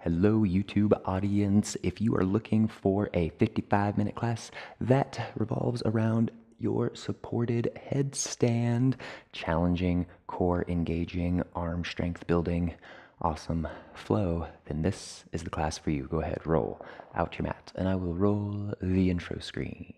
Hello, YouTube audience. If you are looking for a 55-minute class that revolves around your supported headstand, challenging, core engaging, arm strength building, awesome flow, then this is the class for you. Go ahead, roll out your mat, and I will roll the intro screen.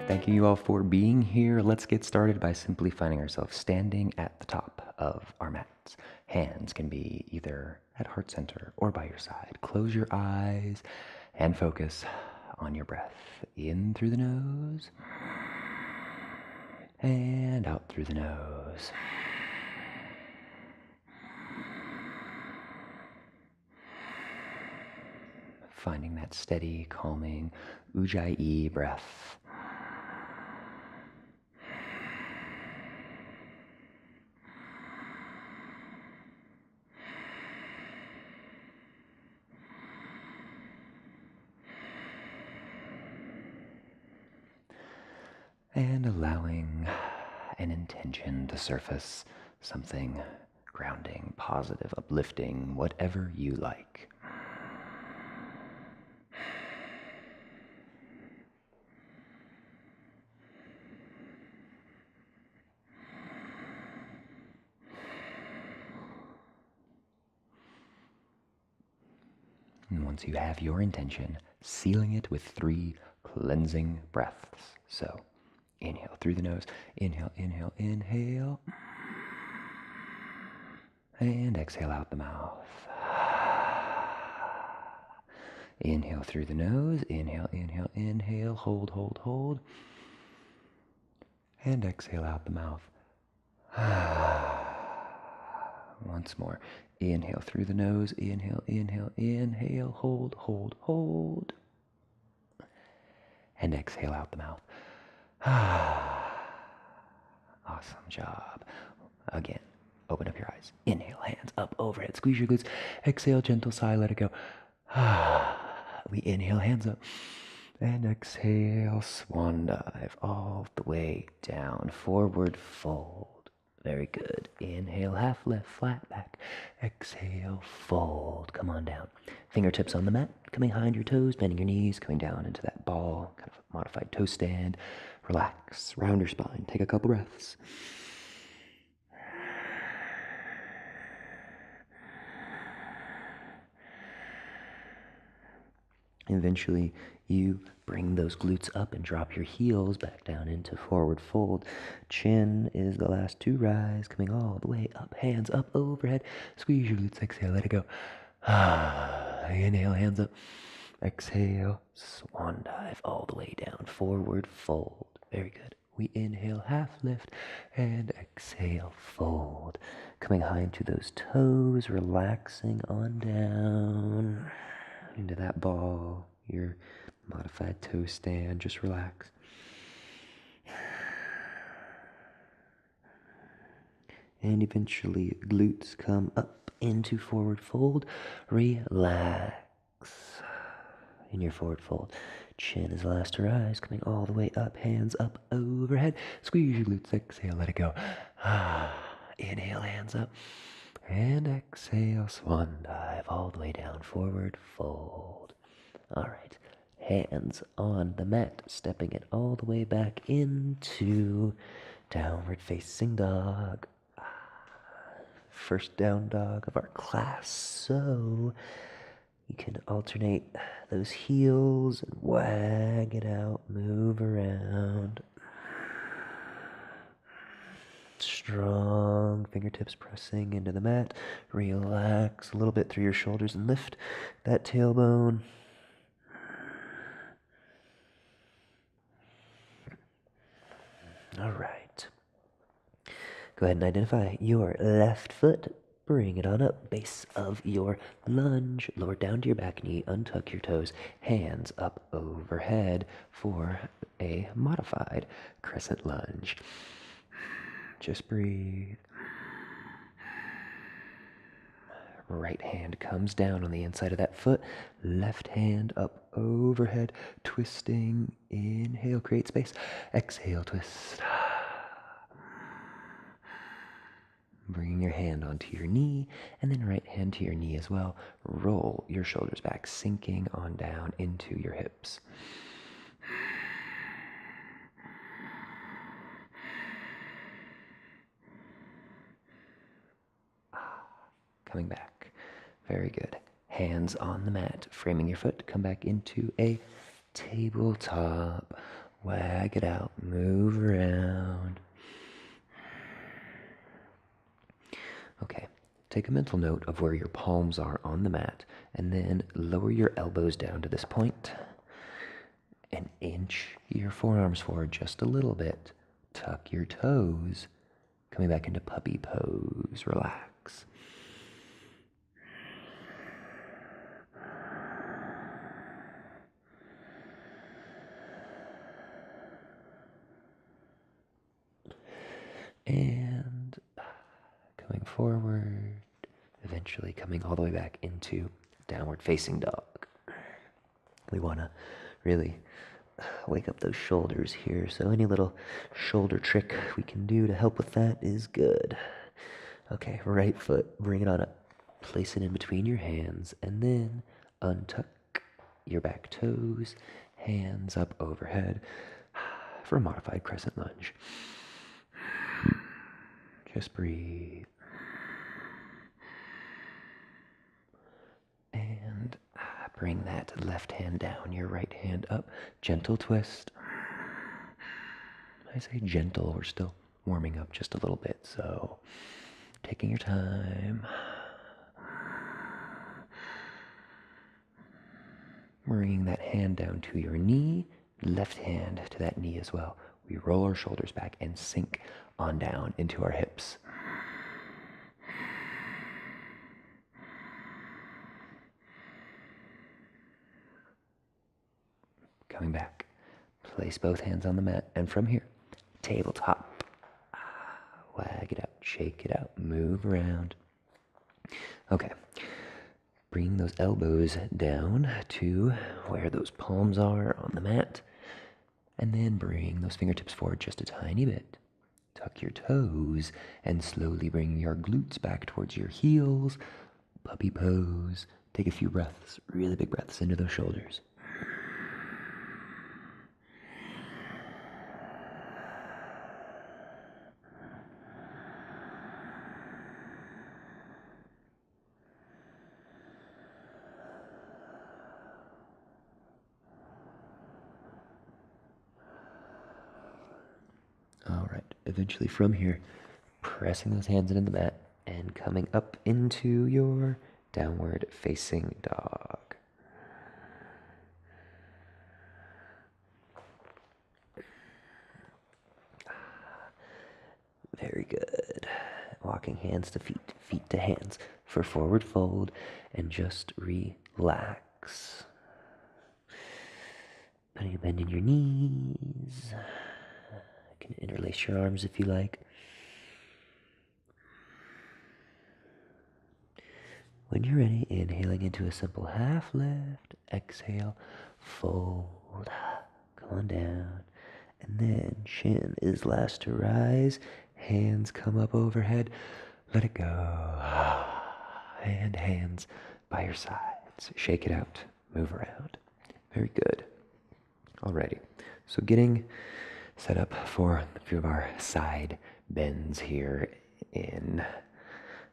Thank you all for being here. Let's get started by simply finding ourselves standing at the top of our mats. Hands can be either at heart center or by your side. Close your eyes and focus on your breath. In through the nose and out through the nose. Finding that steady, calming Ujjayi breath. And allowing an intention to surface, something grounding, positive, uplifting, whatever you like. And once you have your intention, sealing it with 3 cleansing breaths. So, inhale through the nose, inhale, inhale, inhale, and exhale out the mouth. Inhale through the nose, inhale, inhale, inhale, hold, hold, hold, and exhale out the mouth. Once more. Inhale through the nose, inhale, inhale, inhale, hold, hold, hold. And exhale out the mouth. Awesome job. Again, open up your eyes. Inhale, hands up overhead. Squeeze your glutes. Exhale, gentle sigh, let it go. We inhale, hands up. And exhale, swan dive all the way down. Forward fold. Very good. Inhale, half lift, flat back. Exhale, fold. Come on down. Fingertips on the mat, coming behind your toes, bending your knees, coming down into that ball, kind of modified toe stand. Relax, round your spine. Take a couple breaths. Eventually, you bring those glutes up and drop your heels back down into forward fold. Chin is the last to rise, coming all the way up, hands up overhead. Squeeze your glutes, exhale, let it go. Inhale, hands up. Exhale, swan dive all the way down, forward fold. Very good. We inhale, half lift, and exhale, fold. Coming high into those toes, relaxing on down into that ball, your modified toe stand. Just relax. And eventually glutes come up into forward fold. Relax in your forward fold. Chin is last to rise, coming all the way up, hands up overhead. Squeeze your glutes, exhale, let it go. Inhale, hands up. And exhale, swan dive all the way down, forward fold. All right, hands on the mat, stepping it all the way back into downward facing dog. First down dog of our class. So you can alternate those heels and wag it out, move around. Strong fingertips pressing into the mat. Relax a little bit through your shoulders and lift that tailbone. All right. Go ahead and identify your left foot. Bring it on up. Base of your lunge. Lower down to your back knee. Untuck your toes. Hands up overhead for a modified crescent lunge. Just breathe. Right hand comes down on the inside of that foot. Left hand up overhead, twisting. Inhale, create space. Exhale, twist. Bringing your hand onto your knee, and then right hand to your knee as well. Roll your shoulders back, sinking on down into your hips. Coming back. Very good. Hands on the mat, framing your foot. Come back into a tabletop. Wag it out, move around. Okay, take a mental note of where your palms are on the mat, and then lower your elbows down to this point, and inch your forearms forward just a little bit. Tuck your toes, coming back into puppy pose. Relax. And coming forward, eventually coming all the way back into downward facing dog. We want to really wake up those shoulders here, so any little shoulder trick we can do to help with that is good. Okay, right foot, bring it on up. Place it in between your hands, and then untuck your back toes, hands up overhead for a modified crescent lunge. Just breathe. And bring that left hand down, your right hand up. Gentle twist. I say gentle, we're still warming up just a little bit, so taking your time. Bringing that hand down to your knee, left hand to that knee as well. We roll our shoulders back and sink on down into our hips. Coming back. Place both hands on the mat, and from here, tabletop. Wag it out, shake it out, move around. Okay. Bring those elbows down to where those palms are on the mat, and then bring those fingertips forward just a tiny bit. Tuck your toes and slowly bring your glutes back towards your heels. Puppy pose. Take a few breaths, really big breaths into those shoulders. All right, eventually from here, pressing those hands into the mat and coming up into your downward facing dog. Very good. Walking hands to feet, feet to hands for forward fold, and just relax. Putting a bend in your knees. You can interlace your arms if you like. When you're ready, inhaling into a simple half lift, exhale, fold, come on down, and then chin is last to rise, hands come up overhead, let it go, and hands by your sides, shake it out, move around. Very good. Alrighty, so getting set up for a few of our side bends here in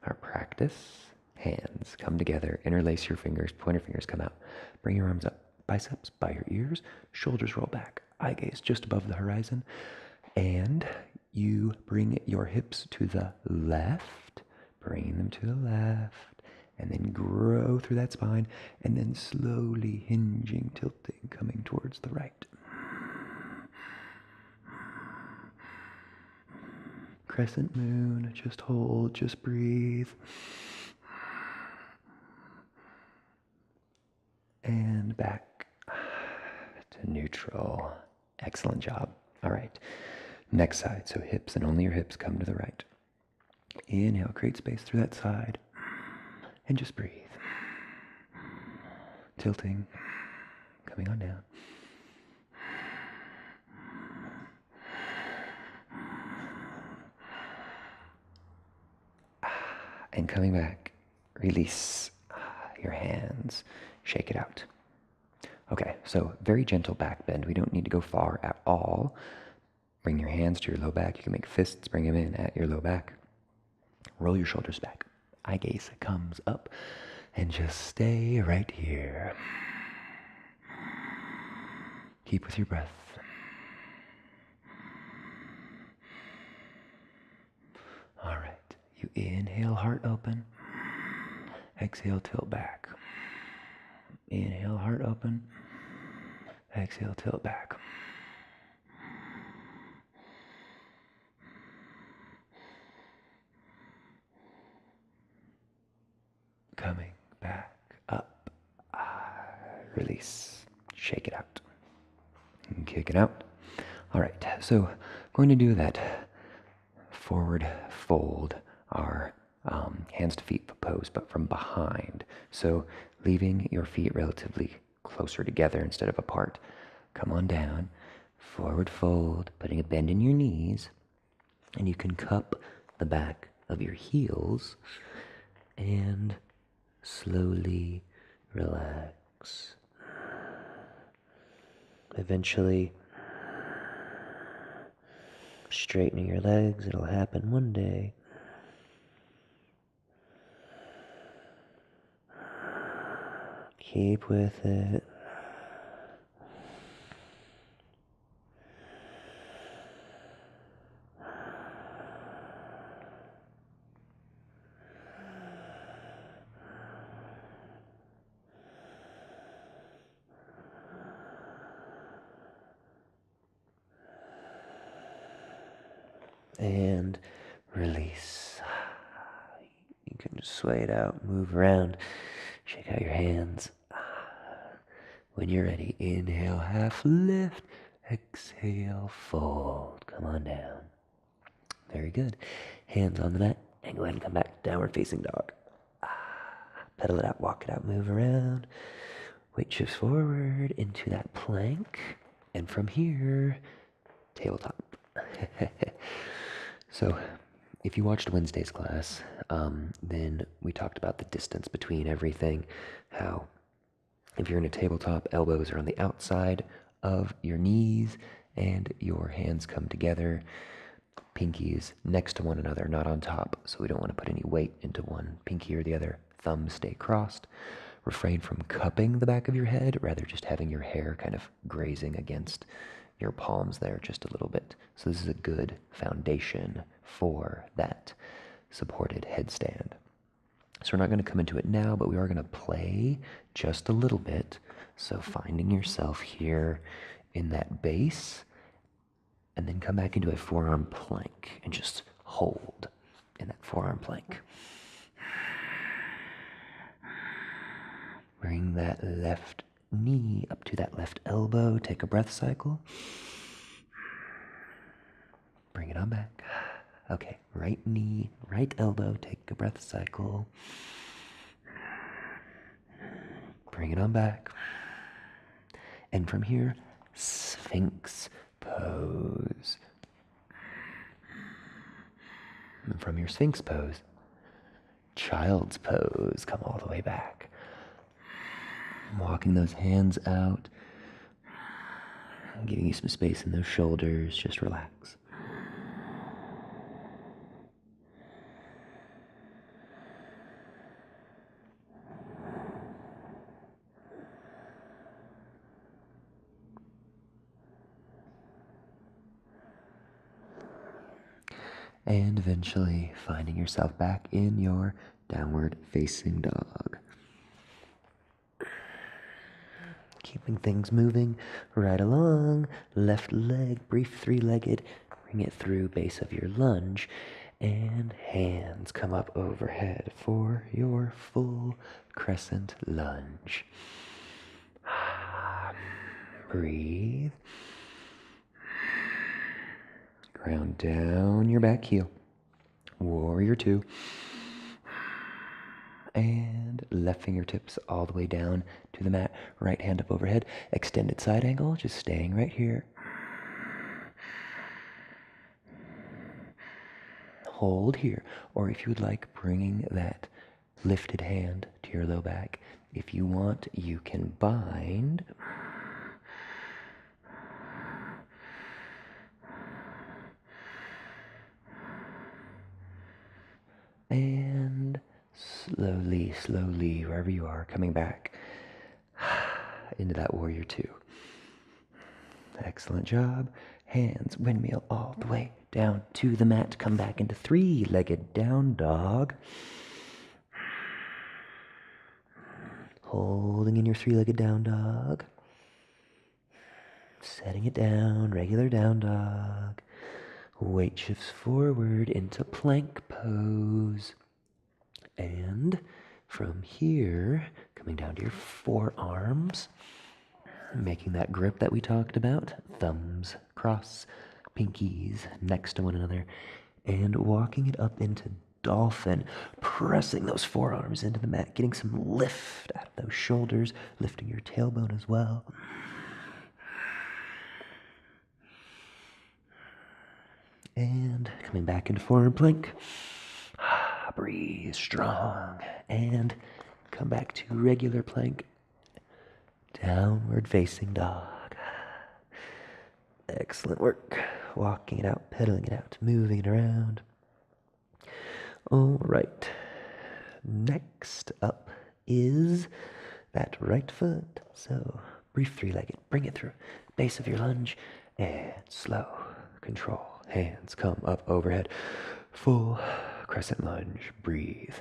our practice. Hands come together, interlace your fingers, pointer fingers come out. Bring your arms up, biceps by your ears, shoulders roll back, eye gaze just above the horizon. And you bring your hips to the left, bring them to the left, and then grow through that spine, and then slowly hinging, tilting, coming towards the right. Crescent moon, just hold, just breathe. And back to neutral. Excellent job. All right. Next side. So hips and only your hips come to the right. Inhale, create space through that side. And just breathe. Tilting, coming on down. And coming back, release your hands, shake it out. Okay, so very gentle back bend. We don't need to go far at all. Bring your hands to your low back. You can make fists, bring them in at your low back. Roll your shoulders back. Eye gaze comes up, and just stay right here. Keep with your breath. All right, you inhale, heart open. Exhale, tilt back. Inhale, heart open. Exhale, tilt back. Coming back up. Release. Shake it out. And kick it out. All right, so we're going to do that forward fold, our hands to feet pose, but from behind. So leaving your feet relatively closer together instead of apart. Come on down, forward fold, putting a bend in your knees, and you can cup the back of your heels and slowly relax. Eventually, straightening your legs, it'll happen one day. Keep with it. And release. You can just sway it out, move around, shake out your hands. When you're ready, inhale, half lift, exhale, fold. Come on down. Very good. Hands on the mat, and go ahead and come back, downward facing dog. Pedal it out, walk it out, move around. Weight shifts forward into that plank, and from here, tabletop. So, if you watched Wednesday's class, then we talked about the distance between everything, how if you're in a tabletop, elbows are on the outside of your knees and your hands come together, pinkies next to one another, not on top, so we don't want to put any weight into one pinky or the other. Thumbs stay crossed. Refrain from cupping the back of your head, rather just having your hair kind of grazing against your palms there just a little bit. So this is a good foundation for that supported headstand. So we're not going to come into it now, but we are going to play just a little bit. So finding yourself here in that base, and then come back into a forearm plank and just hold in that forearm plank. Bring that left knee up to that left elbow. Take a breath cycle. Bring it on back. Okay, right knee, right elbow. Take a breath cycle. Bring it on back. And from here, Sphinx pose. And from your Sphinx pose, Child's pose. Come all the way back. Walking those hands out, giving you some space in those shoulders. Just relax. And eventually finding yourself back in your downward facing dog. Keeping things moving right along. Left leg, brief three-legged. Bring it through base of your lunge. And hands come up overhead for your full crescent lunge. Breathe. Ground down your back heel. Warrior two. And left fingertips all the way down to the mat. Right hand up overhead. Extended side angle, just staying right here. Hold here. Or if you would like, bringing that lifted hand to your low back. If you want, you can bind. And slowly, slowly, wherever you are, coming back into that warrior two. Excellent job. Hands, windmill all the way down to the mat. Come back into three-legged down dog. Holding in your three-legged down dog. Setting it down, regular down dog. Weight shifts forward into plank pose. And from here, coming down to your forearms, making that grip that we talked about. Thumbs cross, pinkies next to one another, and walking it up into dolphin, pressing those forearms into the mat, getting some lift out of those shoulders, lifting your tailbone as well. And coming back into forward plank. Breathe strong. And come back to regular plank. Downward facing dog. Excellent work. Walking it out, pedaling it out, moving it around. All right. Next up is that right foot. So brief three-legged. Bring it through. Base of your lunge. And slow. Control. Hands come up overhead. Full crescent lunge. Breathe.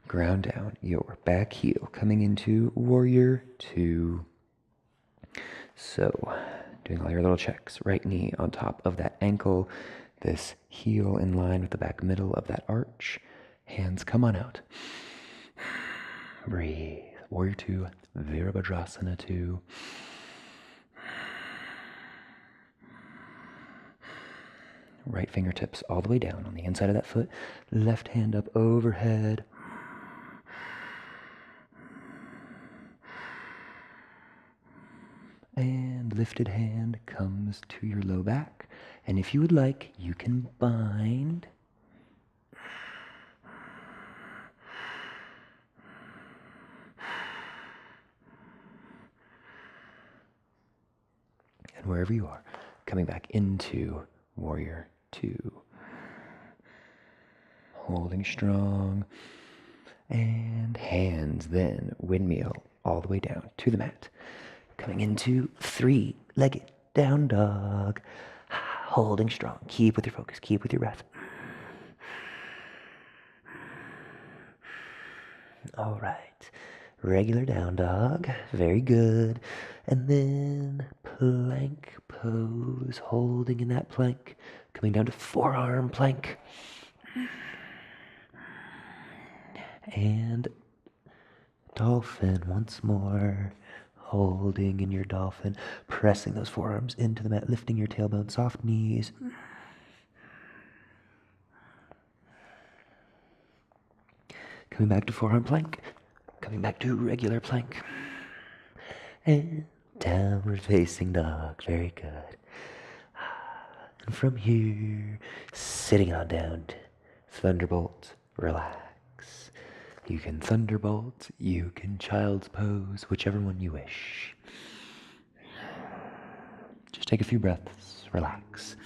Ground down your back heel. Coming into warrior two. So, doing all your little checks. Right knee on top of that ankle. This heel in line with the back middle of that arch. Hands come on out. Breathe. Warrior two. Virabhadrasana two. Right fingertips all the way down on the inside of that foot. Left hand up overhead. And lifted hand comes to your low back. And if you would like, you can bind. And wherever you are, coming back into warrior two. Holding strong. And hands then windmill all the way down to the mat. Coming into three-legged down dog. Holding strong. Keep with your focus. Keep with your breath. All right. Regular down dog. Very good. And then plank pose. Holding in that plank. Coming down to forearm plank. And dolphin once more. Holding in your dolphin, pressing those forearms into the mat, lifting your tailbone, soft knees. Coming back to forearm plank, coming back to regular plank. And downward facing dog, very good. And from here, sitting on down to thunderbolt, relax. You can thunderbolt, you can child's pose, whichever one you wish. Just take a few breaths, relax.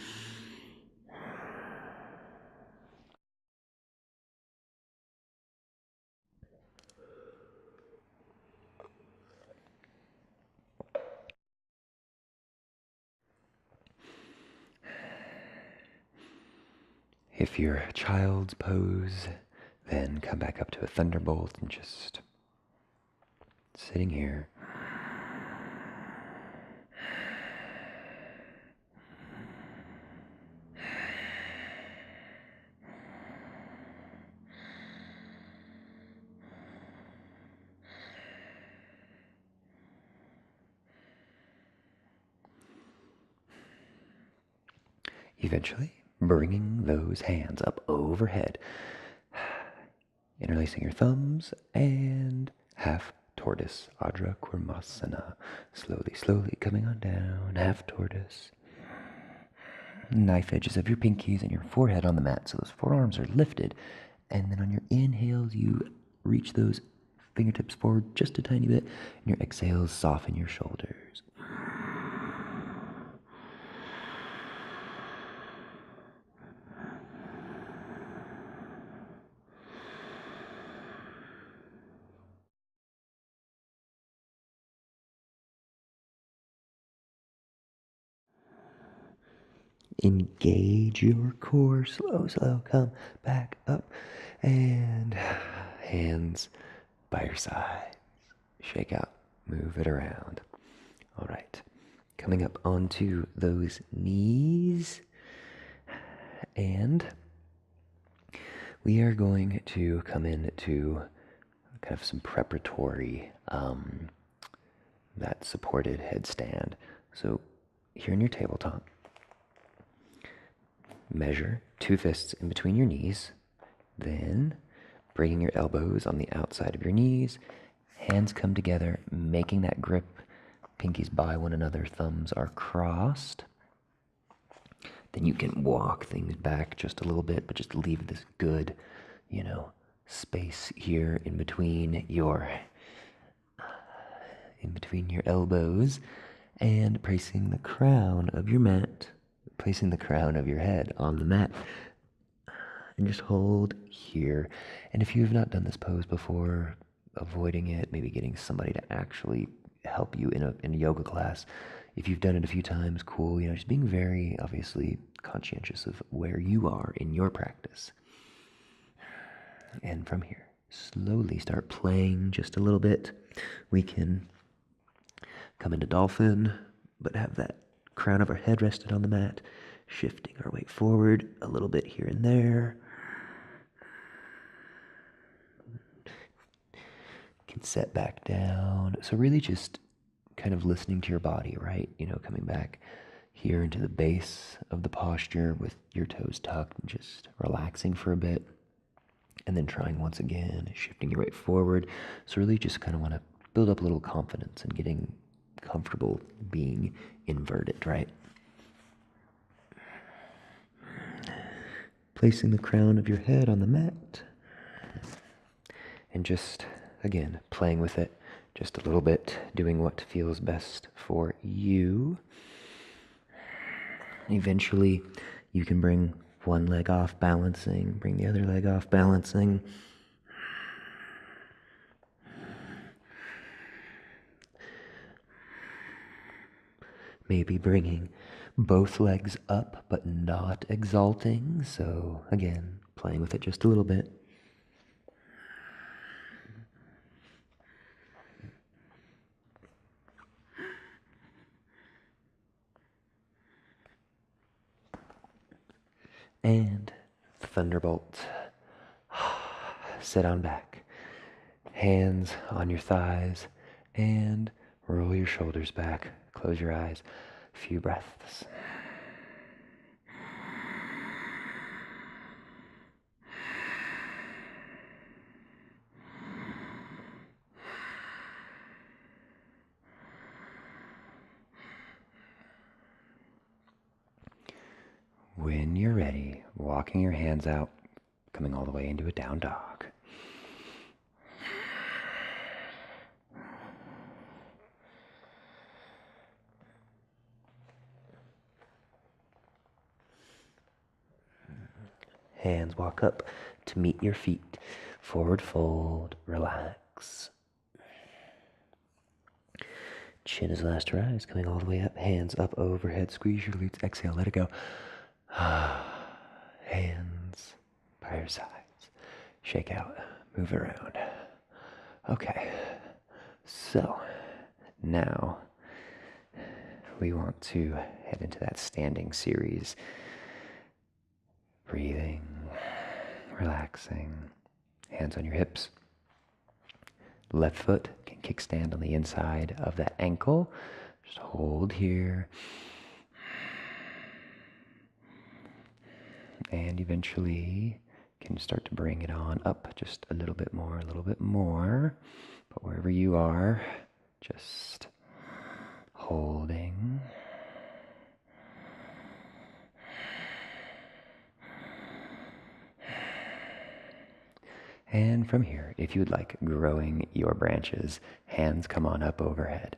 If you're child's pose, then come back up to a thunderbolt and just sitting here. Eventually, bringing those hands up overhead, interlacing your thumbs, and half tortoise, Adra Kurmasana. Slowly, slowly coming on down, half tortoise. Knife edges of your pinkies and your forehead on the mat, so those forearms are lifted. And then on your inhales, you reach those fingertips forward just a tiny bit, and your exhales soften your shoulders. Engage your core. Slow, slow. Come back up. And hands by your sides. Shake out. Move it around. All right. Coming up onto those knees. And we are going to come into kind of some preparatory, that supported headstand. So here in your tabletop, measure 2 fists in between your knees, then bringing your elbows on the outside of your knees, hands come together, making that grip, pinkies by one another, thumbs are crossed. Then you can walk things back just a little bit, but just leave this good, space here in between your elbows, and placing the crown of your head on the mat, and just hold here. And if you have not done this pose before, avoiding it, maybe getting somebody to actually help you in a yoga class. If you've done it a few times, cool. Just being very obviously conscientious of where you are in your practice. And from here, slowly start playing just a little bit. We can come into dolphin, but have that crown of our head rested on the mat, shifting our weight forward a little bit here and there. Can set back down. So really just kind of listening to your body, right? Coming back here into the base of the posture with your toes tucked and just relaxing for a bit. And then trying once again, shifting your weight forward. So really just kind of want to build up a little confidence and getting comfortable being inverted, right? Placing the crown of your head on the mat. And just, again, playing with it just a little bit, doing what feels best for you. Eventually, you can bring one leg off balancing, bring the other leg off balancing. Maybe bringing both legs up, but not exalting. So again, playing with it just a little bit. And thunderbolt. Sit on back. Hands on your thighs, and roll your shoulders back. Close your eyes. A few breaths. When you're ready, walking your hands out, coming all the way into a down dog. Hands walk up to meet your feet. Forward fold, relax. Chin is last to rise, coming all the way up. Hands up overhead, squeeze your glutes. Exhale, let it go. Hands by your sides. Shake out, move around. Okay, so now we want to head into that standing series. Breathing, relaxing, hands on your hips. Left foot can kickstand on the inside of that ankle. Just hold here. And eventually can start to bring it on up just a little bit more, a little bit more. But wherever you are, just holding. And from here, if you would like, growing your branches, hands come on up overhead.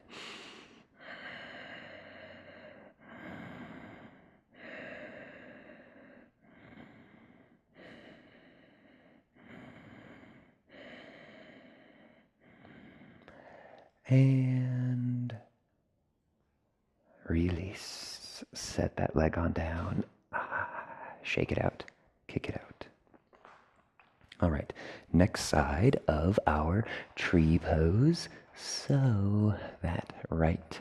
And release. Set that leg on down. Shake it out. Kick it out. All right, next side of our tree pose. So that right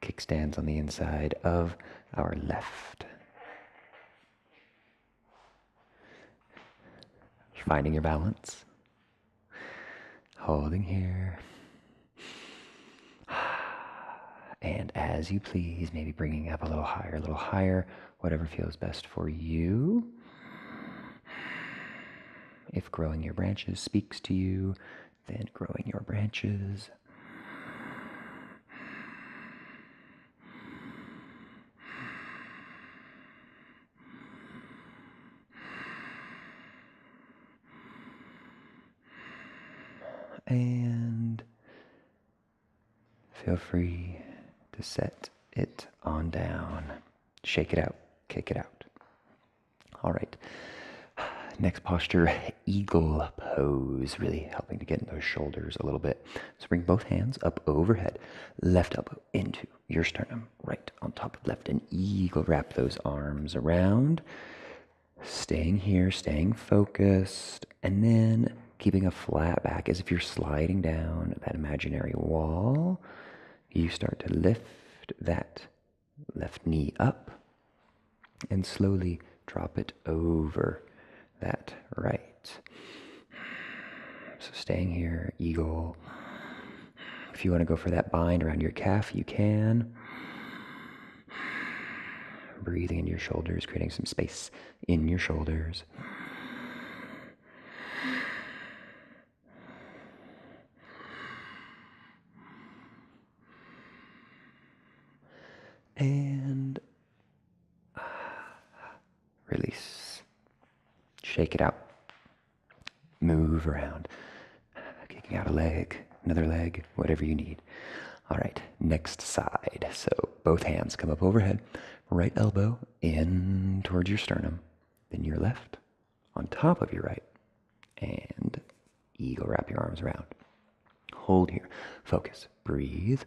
kickstands on the inside of our left. Finding your balance. Holding here. And as you please, maybe bringing up a little higher, whatever feels best for you. If growing your branches speaks to you, then growing your branches. And feel free to set it on down. Shake it out, kick it out. All right. Next posture, eagle pose, really helping to get in those shoulders a little bit. So bring both hands up overhead, left elbow into your sternum, right on top of left, and eagle wrap those arms around. Staying here, staying focused, and then keeping a flat back as if you're sliding down that imaginary wall. You start to lift that left knee up and slowly drop it over that right. So staying here, eagle. If you want to go for that bind around your calf, you can. Breathing into your shoulders, creating some space in your shoulders. And release. Shake it out. Move around. Kicking out a leg, another leg, whatever you need. All right, next side. So both hands come up overhead. Right elbow in towards your sternum. Then your left on top of your right. And eagle, wrap your arms around. Hold here. Focus. Breathe.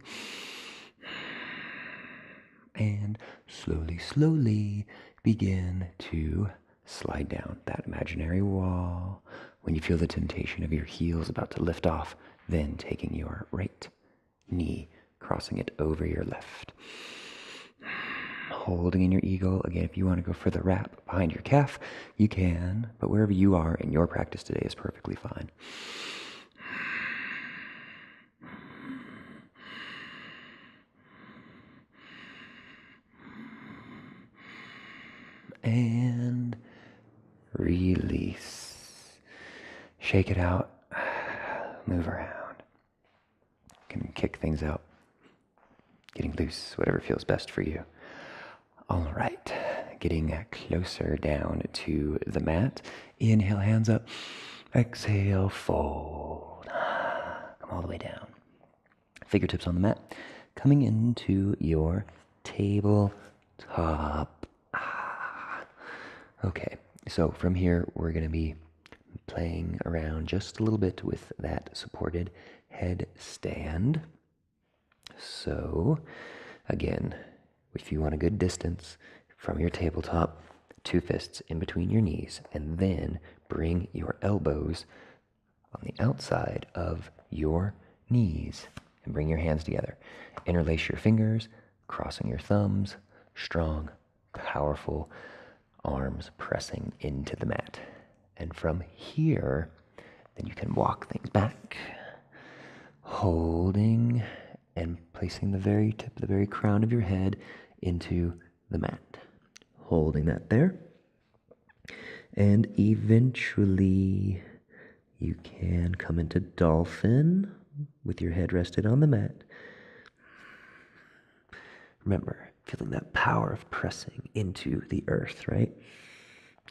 And slowly, slowly begin to slide down that imaginary wall. When you feel the temptation of your heels about to lift off, then taking your right knee, crossing it over your left. Holding in your eagle. Again, if you want to go for the wrap behind your calf, you can, but wherever you are in your practice today is perfectly fine. And release. Shake it out. Move around. Can kick things out. Getting loose, whatever feels best for you. All right. Getting closer down to the mat. Inhale, hands up. Exhale, fold. Come all the way down. Fingertips on the mat. Coming into your tabletop. Okay, so from here we're going to be playing around just a little bit with that supported headstand. So again, if you want a good distance from your tabletop, 2 fists in between your knees, and then bring your elbows on the outside of your knees and bring your hands together. Interlace your fingers, crossing your thumbs, strong, powerful arms pressing into the mat. And from here, then you can walk things back, holding and placing the very tip, the very crown of your head into the mat. Holding that there. And eventually, you can come into dolphin with your head rested on the mat. Remember, feeling that power of pressing into the earth, right?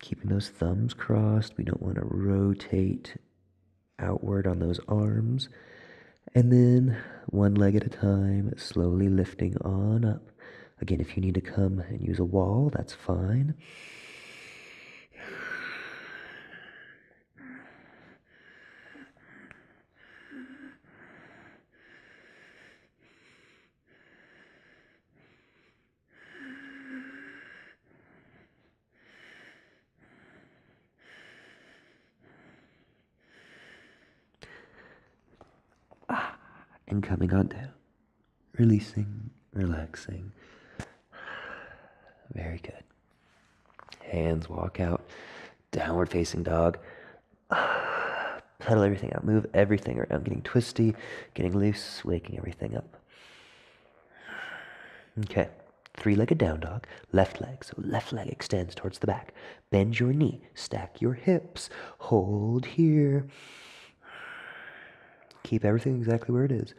Keeping those thumbs crossed. We don't want to rotate outward on those arms. And then, one leg at a time, slowly lifting on up. Again, if you need to come and use a wall, that's fine. And coming on down. Releasing, relaxing. Very good. Hands walk out. Downward facing dog. Pedal everything out. Move everything around. Getting twisty, getting loose, waking everything up. Okay. Three-legged down dog. Left leg. So left leg extends towards the back. Bend your knee. Stack your hips. Hold here. Keep everything exactly where it is.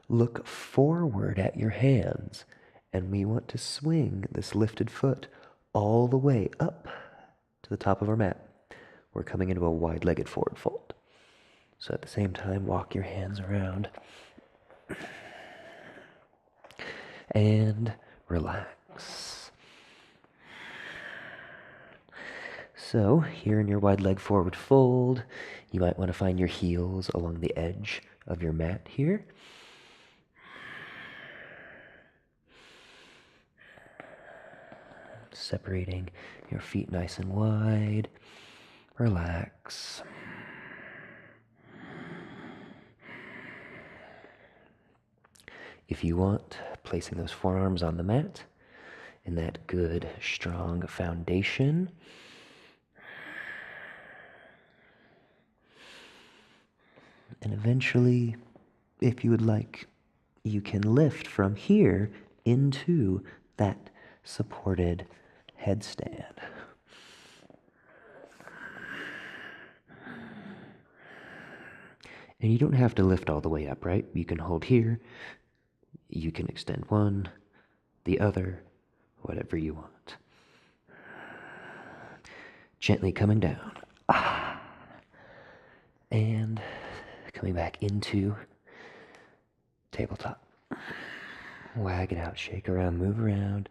Look forward at your hands. And we want to swing this lifted foot all the way up to the top of our mat. We're coming into a wide-legged forward fold. So at the same time, walk your hands around. And relax. So here in your wide leg forward fold, you might want to find your heels along the edge of your mat here. Separating your feet nice and wide. Relax. If you want, placing those forearms on the mat in that good, strong foundation. And eventually, if you would like, you can lift from here into that supported headstand. And you don't have to lift all the way up, right? You can hold here. You can extend one, the other, whatever you want. Gently coming down. And coming back into tabletop. Wag it out, shake around, move around.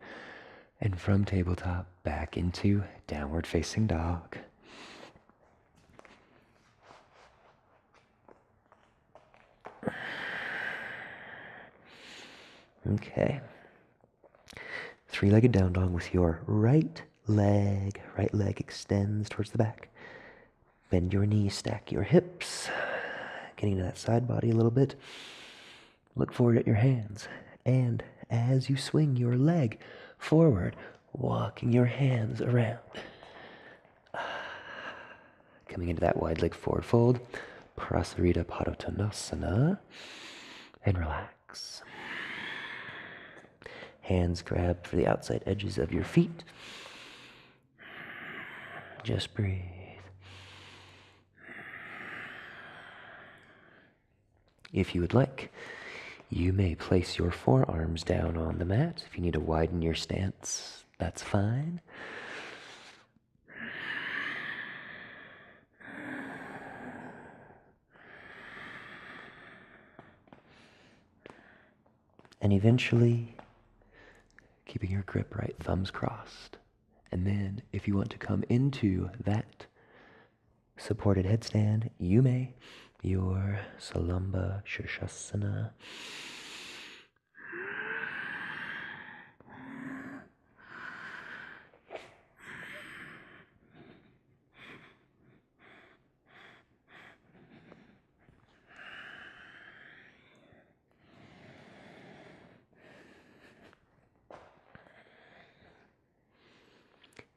And from tabletop, back into downward facing dog. Okay. Three-legged down dog with your right leg. Right leg extends towards the back. Bend your knees, stack your hips. Getting to that side body a little bit. Look forward at your hands. And as you swing your leg forward, walking your hands around. Coming into that wide leg forward fold. Prasarita Padottanasana. And relax. Hands grab for the outside edges of your feet. Just breathe. If you would like, you may place your forearms down on the mat. If you need to widen your stance, that's fine. And eventually, keeping your grip right, thumbs crossed. And then, if you want to come into that supported headstand, you may. Your Salamba Shirshasana.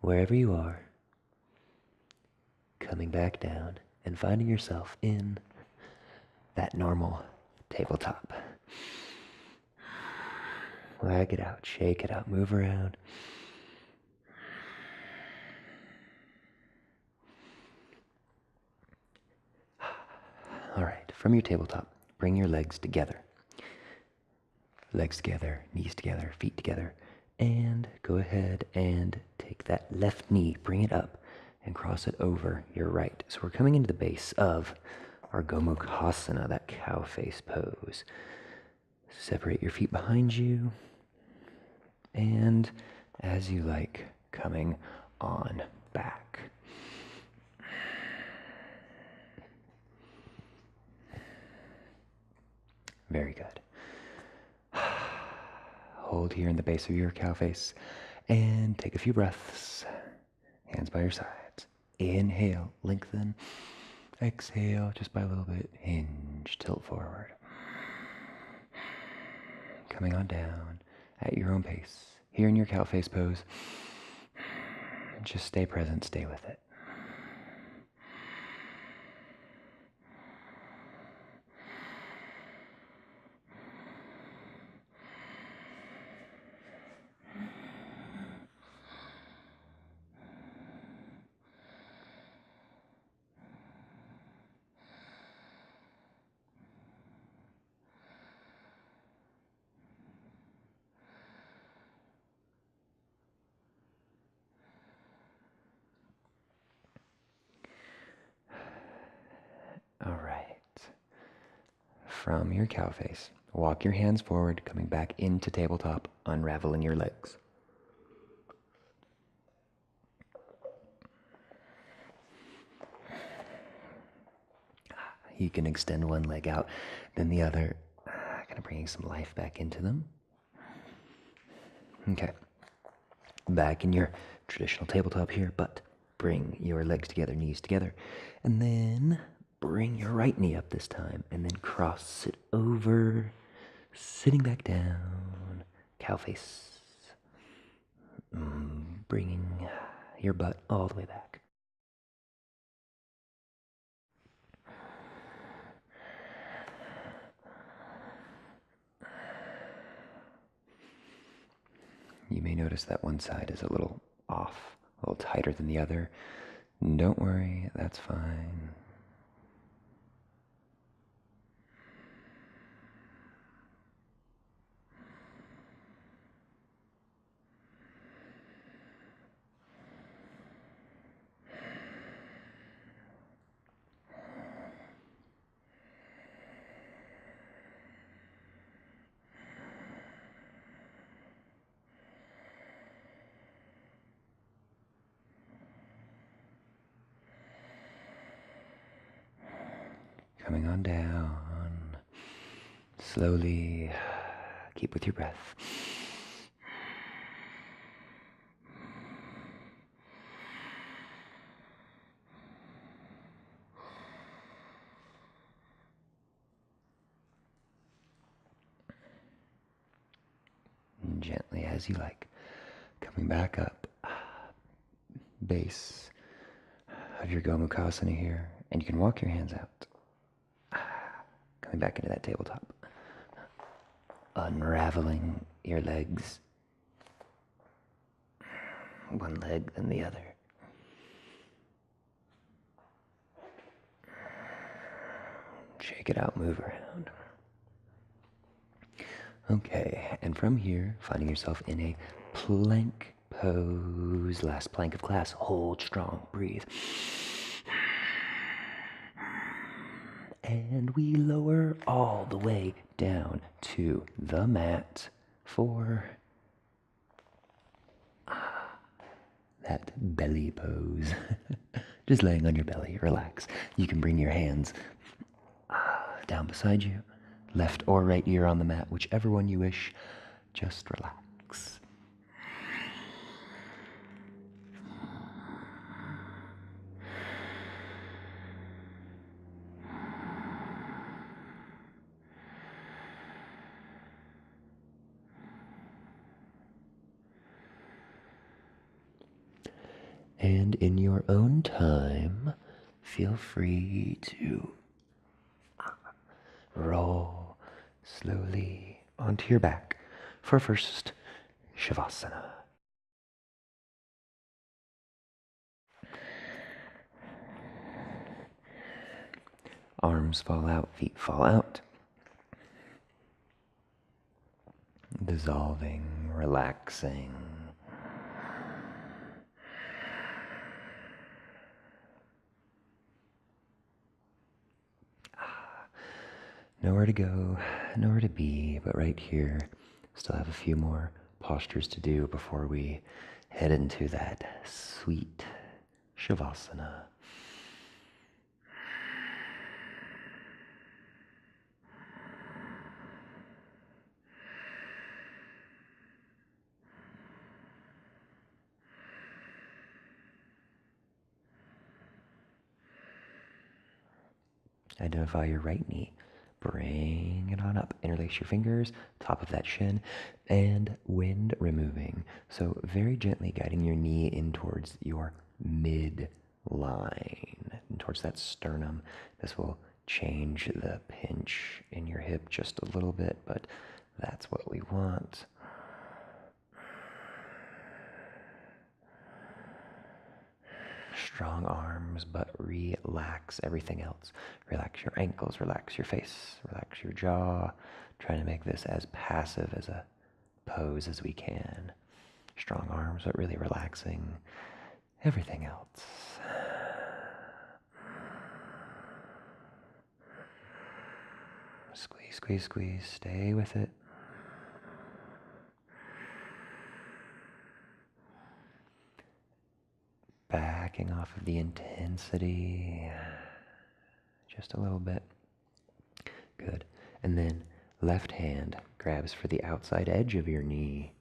Wherever you are, coming back down and finding yourself in that normal tabletop. Wag it out, shake it out, move around. from your tabletop, bring your legs together. Legs together, knees together, feet together. And go ahead and take that left knee, bring it up, and cross it over your right. So we're coming into the base of our Gomukhasana, that cow face pose. Separate your feet behind you, and as you like, coming on back. Very good. Hold here in the base of your cow face and take a few breaths. Hands by your sides. Inhale, lengthen. Exhale, just by a little bit. Hinge, tilt forward. Coming on down at your own pace. Here in your cow face pose. Just stay present, stay with it. All right. From your cow face, walk your hands forward, coming back into tabletop, unraveling your legs. You can extend one leg out, then the other, kind of bringing some life back into them. Okay. Back in your traditional tabletop here, but bring your legs together, knees together, and then bring your right knee up this time, and then cross it over, sitting back down, cow face, bringing your butt all the way back. You may notice that one side is a little off, a little tighter than the other. Don't worry, that's fine. Coming on down, slowly, keep with your breath. And gently as you like, coming back up, base of your Gomukhasana here, and you can walk your hands out. Coming back into that tabletop. Unraveling your legs. One leg, then the other. Shake it out, move around. Okay, and from here, finding yourself in a plank pose. Last plank of class. Hold strong, breathe. And we lower all the way down to the mat for that belly pose. Just laying on your belly, relax. You can bring your hands down beside you, left or right ear on the mat, whichever one you wish. Just relax. And in your own time, feel free to roll slowly onto your back for first Shavasana. Arms fall out, feet fall out. Dissolving, relaxing. Nowhere to go, nowhere to be, but right here. Still have a few more postures to do before we head into that sweet Shavasana. Identify your right knee. Bring it on up. Interlace your fingers, top of that shin, and wind removing. So very gently guiding your knee in towards your midline, towards that sternum. This will change the pinch in your hip just a little bit, but that's what we want. Strong arms, but relax everything else. Relax your ankles, relax your face, relax your jaw. Trying to make this as passive as a pose as we can. Strong arms, but really relaxing everything else. Squeeze, squeeze, squeeze. Stay with it. Backing off of the intensity just a little bit. Good. And then left hand grabs for the outside edge of your knee,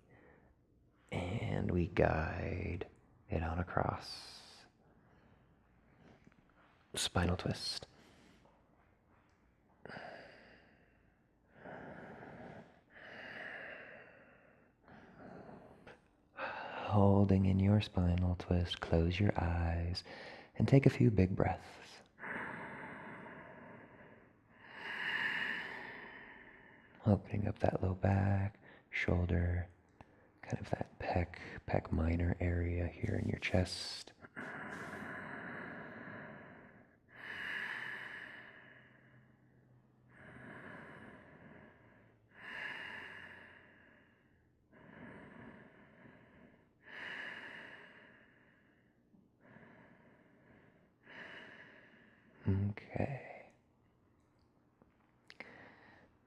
and we guide it on across. Spinal twist. Holding in your spinal twist, close your eyes and take a few big breaths. Opening up that low back, shoulder, kind of that pec minor area here in your chest. Okay.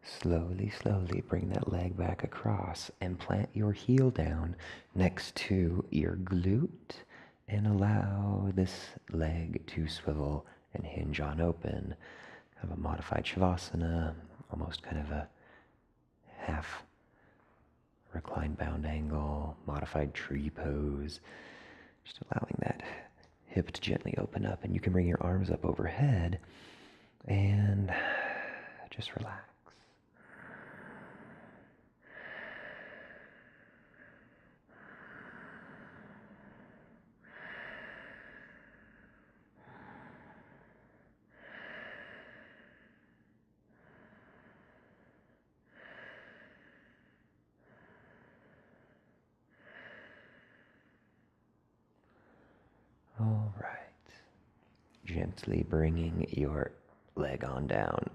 Slowly, slowly bring that leg back across and plant your heel down next to your glute and allow this leg to swivel and hinge on open. Kind of a modified Shavasana, almost kind of a half reclined bound angle, modified tree pose. Just allowing that hip to gently open up, and you can bring your arms up overhead and just relax. All right. Gently bringing your leg on down.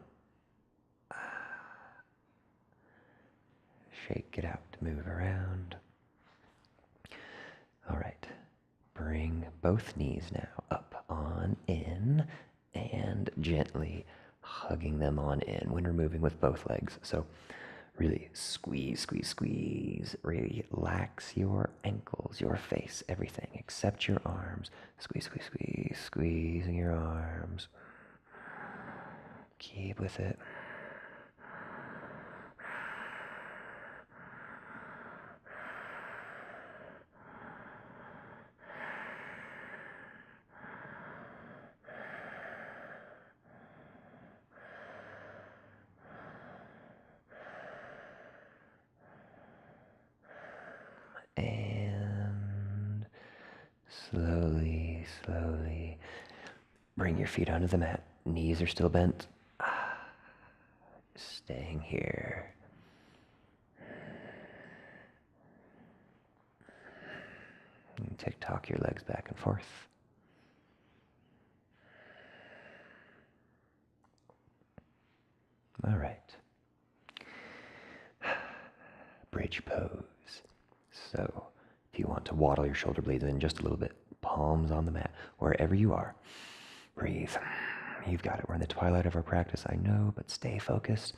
Shake it out to move around. All right. Bring both knees now up on in and gently hugging them on in when we're moving with both legs. So really squeeze, squeeze, squeeze. Relax your ankles, your face, everything except your arms. Squeeze, squeeze, squeeze, squeezing your arms. Keep with it. And slowly, slowly bring your feet onto the mat. Knees are still bent. Staying here. And tick-tock your legs back and forth. bridge pose. So if you want to waddle your shoulder blades in just a little bit, palms on the mat, wherever you are, breathe. You've got it. We're in the twilight of our practice, I know, but stay focused.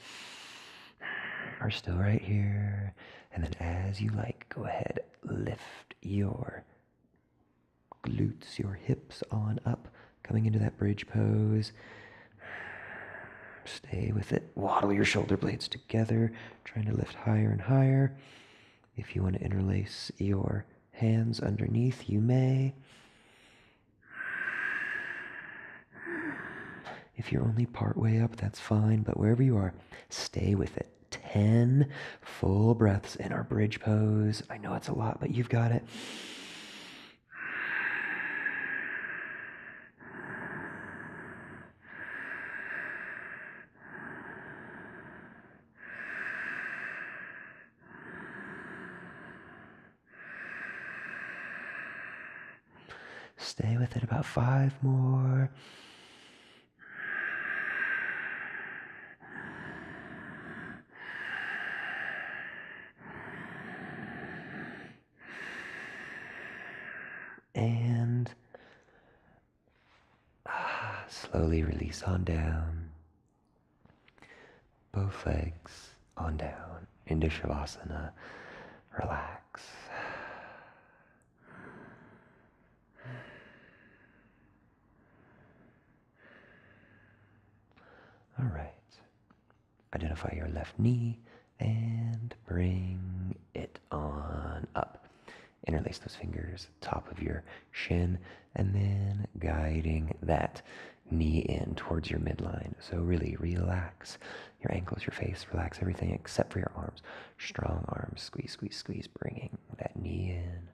We're still right here. And then as you like, go ahead, lift your glutes, your hips on up, coming into that bridge pose. Stay with it. Waddle your shoulder blades together, trying to lift higher and higher. If you want to interlace your hands underneath, you may. If you're only part way up, that's fine, but wherever you are, stay with it. 10 full breaths in our bridge pose. I know it's a lot, but you've got it. Stay with it, about 5 more. And slowly release on down. Both legs on down into Shavasana. Relax. All right. Identify your left knee and bring it on up. Interlace those fingers, top of your shin, and then guiding that knee in towards your midline. So really relax your ankles, your face, relax everything except for your arms. Strong arms, squeeze, squeeze, squeeze, bringing that knee in.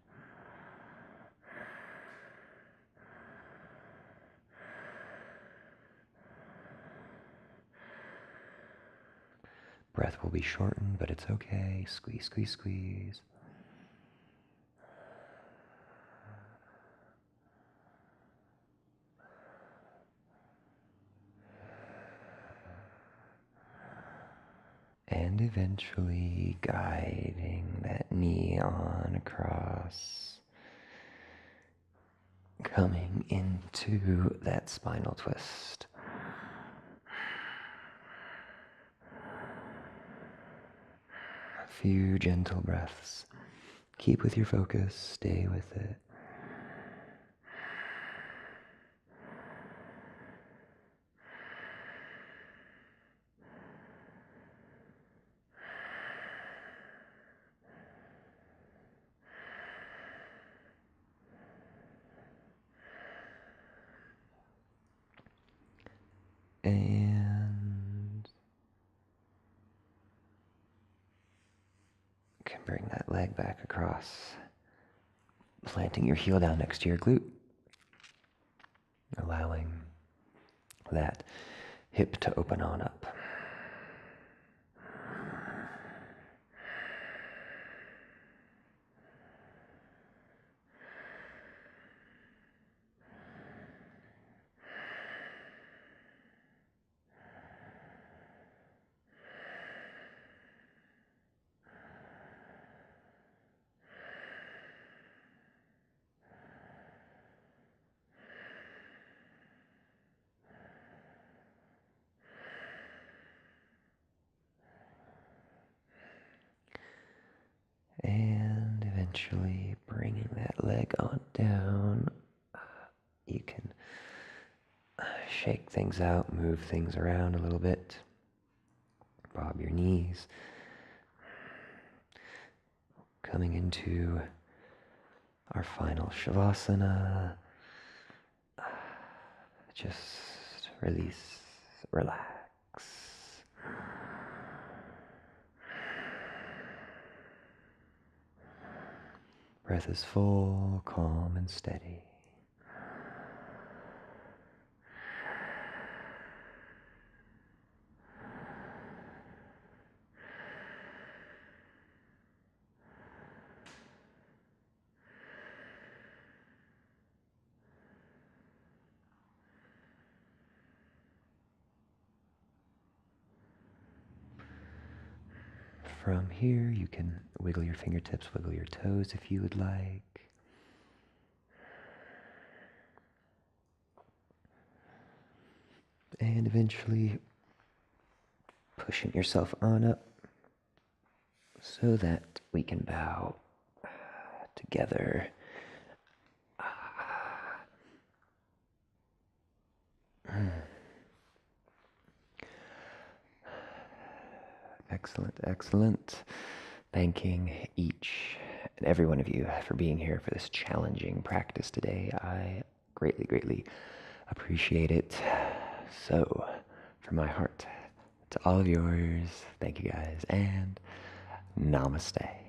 Breath will be shortened, but it's okay. Squeeze, squeeze, squeeze. And eventually guiding that knee on across, coming into that spinal twist. A few gentle breaths. Keep with your focus, stay with it. And you can bring that leg back across, planting your heel down next to your glute, allowing that hip to open on up. And eventually bringing that leg on down. You can shake things out, move things around a little bit. Bob your knees. Coming into our final Shavasana. Just release, relax. Breath is full, calm, and steady. from here, you can wiggle your fingertips, wiggle your toes if you would like. And eventually pushing yourself on up so that we can bow together. Excellent, excellent. Thanking each and every one of you for being here for this challenging practice today. I greatly, greatly appreciate it. So, from my heart to all of yours, thank you guys, and namaste.